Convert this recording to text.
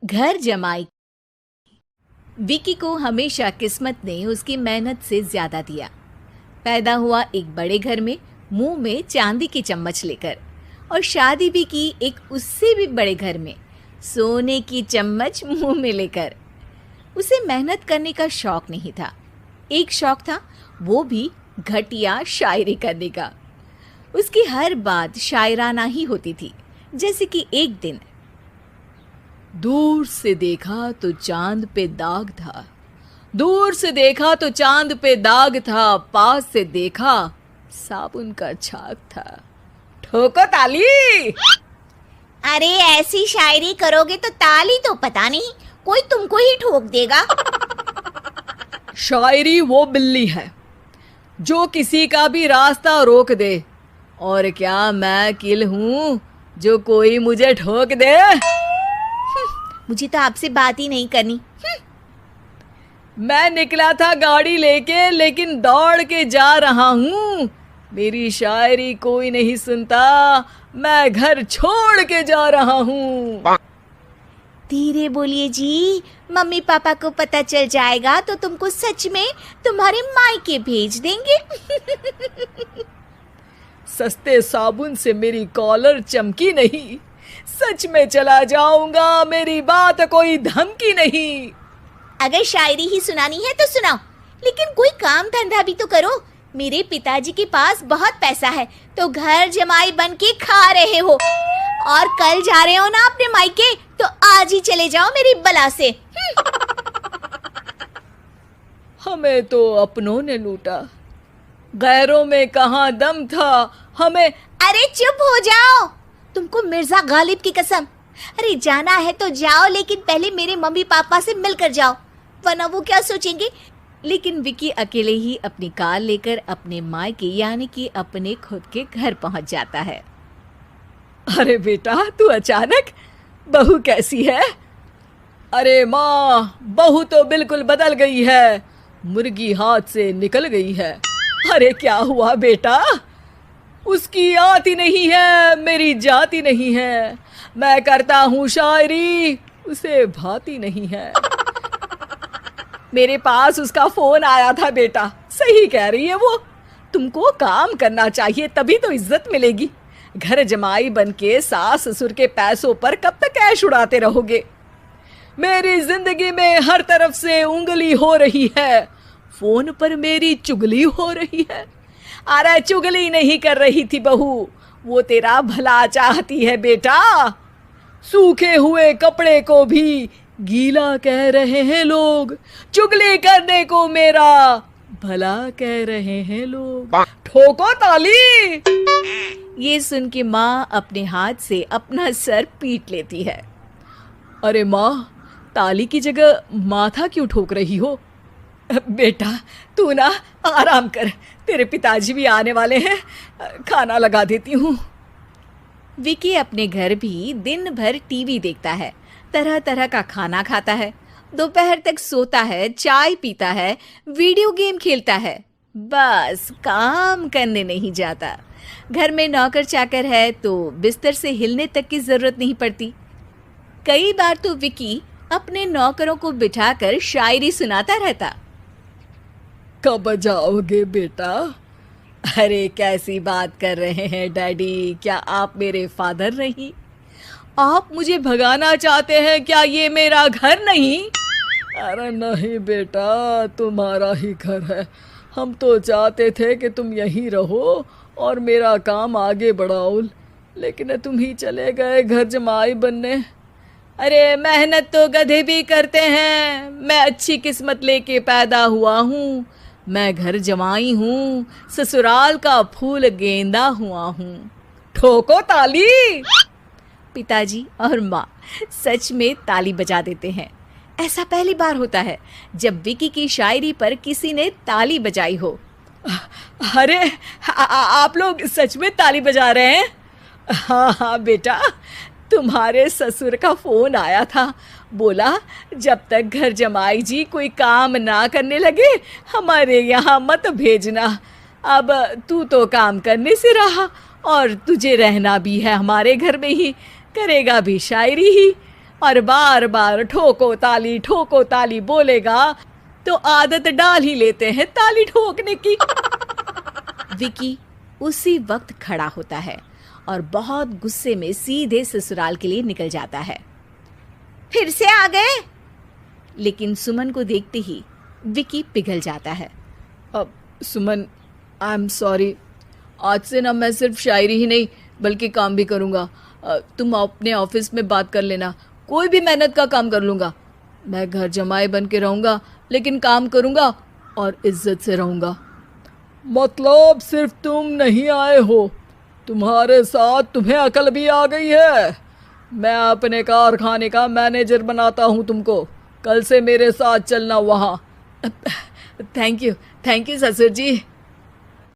घर जमाई। विकी को हमेशा किस्मत ने उसकी मेहनत से ज्यादा दिया। पैदा हुआ एक बड़े घर में, मुंह में चांदी की चम्मच लेकर, और शादी भी की एक उससे भी बड़े घर में, सोने की चम्मच मुंह में लेकर। उसे मेहनत करने का शौक नहीं था। एक शौक था, वो भी घटिया शायरी करने का। उसकी हर बात शायराना ही होती थी। जैसे कि एक दिन, दूर से देखा तो चांद पे दाग था, दूर से देखा तो चांद पे दाग था, पास से देखा साबुन का छाग था। ठोको ताली। अरे ऐसी शायरी करोगे तो ताली तो पता नहीं, कोई तुमको ही ठोक देगा। शायरी वो बिल्ली है जो किसी का भी रास्ता रोक दे, और क्या मैं किल हूं जो कोई मुझे ठोक दे। मुझे तो आपसे बात ही नहीं करनी। मैं निकला था गाड़ी लेके, लेकिन दौड़ के जा रहा हूँ। मेरी शायरी कोई नहीं सुनता, मैं घर छोड़ के जा रहा हूँ। धीरे बोलिए जी, मम्मी पापा को पता चल जाएगा तो तुमको सच में तुम्हारे मायके भेज देंगे। सस्ते साबुन से मेरी कॉलर चमकी नहीं, सच में चला जाऊंगा, मेरी बात कोई धमकी नहीं। अगर शायरी ही सुनानी है तो सुनाओ, लेकिन कोई काम धंधा भी तो करो। मेरे पिताजी के पास बहुत पैसा है तो घर जमाई बन के खा रहे हो, और कल जा रहे हो ना अपने मायके, तो आज ही चले जाओ मेरी बला से। हमें तो अपनों ने लूटा, गैरों में कहाँ दम था हमें। अरे चुप हो जाओ, तुमको मिर्जा गालिब की कसम। अरे जाना है तो जाओ, लेकिन पहले मेरे मम्मी पापा से मिलकर जाओ, वरना वो क्या सोचेंगे। लेकिन विकी अकेले ही अपनी कार लेकर अपने मायके यानी कि अपने खुद के घर पहुंच जाता है। अरे बेटा, तू अचानक, बहू कैसी है? अरे माँ, बहू तो बिल्कुल बदल गई है, मुर्गी हाथ से निकल गई है। अरे क्या हुआ बेटा? उसकी आती नहीं है, मेरी जाती नहीं है। मैं करता हूँ शायरी, उसे भाती नहीं है। मेरे पास उसका फोन आया था बेटा, सही कह रही है वो। तुमको काम करना चाहिए, तभी तो इज्जत मिलेगी। घर जमाई बनके सास ससुर के पैसों पर कब तक ऐश उड़ाते रहोगे? मेरी जिंदगी में हर तरफ से उंगली हो रही है, फोन पर मेरी चुगली हो रही है। अरे चुगली नहीं कर रही थी बहू, वो तेरा भला चाहती है बेटा। सूखे हुए कपड़े को भी गीला कह रहे हैं लोग, चुगली करने को मेरा भला कह रहे हैं लोग। ठोको ताली। ये सुन के माँ अपने हाथ से अपना सर पीट लेती है। अरे माँ, ताली की जगह माथा क्यों ठोक रही हो? बेटा तू ना आराम कर, तेरे पिताजी भी आने वाले हैं, खाना लगा देती हूँ। विकी अपने घर भी दिन भर टीवी देखता है, तरह तरह का खाना खाता है, दोपहर तक सोता है, चाय पीता है, वीडियो गेम खेलता है, बस काम करने नहीं जाता। घर में नौकर चाकर है तो बिस्तर से हिलने तक की जरूरत नहीं पड़ती। कई बार तो विकी अपने नौकरों को बिठाकर शायरी सुनाता रहता। कब जाओगे बेटा? अरे कैसी बात कर रहे हैं डैडी, क्या आप मेरे फादर नहीं? आप मुझे भगाना चाहते हैं क्या? ये मेरा घर नहीं। अरे नहीं बेटा, तुम्हारा ही घर है। हम तो चाहते थे कि तुम यहीं रहो और मेरा काम आगे बढ़ाओ, लेकिन तुम ही चले गए घर जमाई बनने। अरे मेहनत तो गधे भी करते हैं, मैं अच्छी किस्मत लेके पैदा हुआ हूँ, मैं घर जमाई हूँ, ससुराल का फूल गेंदा हुआ हूँ। ठोको ताली। पिताजी और माँ सच में ताली बजा देते हैं। ऐसा पहली बार होता है जब विकी की शायरी पर किसी ने ताली बजाई हो। अरे आप लोग सच में ताली बजा रहे हैं? हाँ हाँ बेटा, तुम्हारे ससुर का फोन आया था, बोला जब तक घर जमाई जी कोई काम ना करने लगे हमारे यहाँ मत भेजना। अब तू तो काम करने से रहा और तुझे रहना भी है हमारे घर में ही, करेगा भी शायरी ही। और बार बार ठोको ताली बोलेगा तो आदत डाल ही लेते हैं ताली ठोकने की। विकी उसी वक्त खड़ा होता है और बहुत गुस्से में सीधे ससुराल के लिए निकल जाता है। फिर से आ गए? लेकिन सुमन को देखते ही विकी पिघल जाता है। अब सुमन, आई एम सॉरी, आज से ना मैं सिर्फ शायरी ही नहीं बल्कि काम भी करूँगा। तुम अपने ऑफिस में बात कर लेना, कोई भी मेहनत का काम कर लूँगा। मैं घर जमाए बन के रहूँगा लेकिन काम करूँगा और इज्जत से रहूँगा। मतलब सिर्फ तुम नहीं आए हो, तुम्हारे साथ तुम्हें अकल भी आ गई है। मैं अपने कारखाने का मैनेजर बनाता हूँ तुमको, कल से मेरे साथ चलना वहाँ। थैंक यू ससुर जी।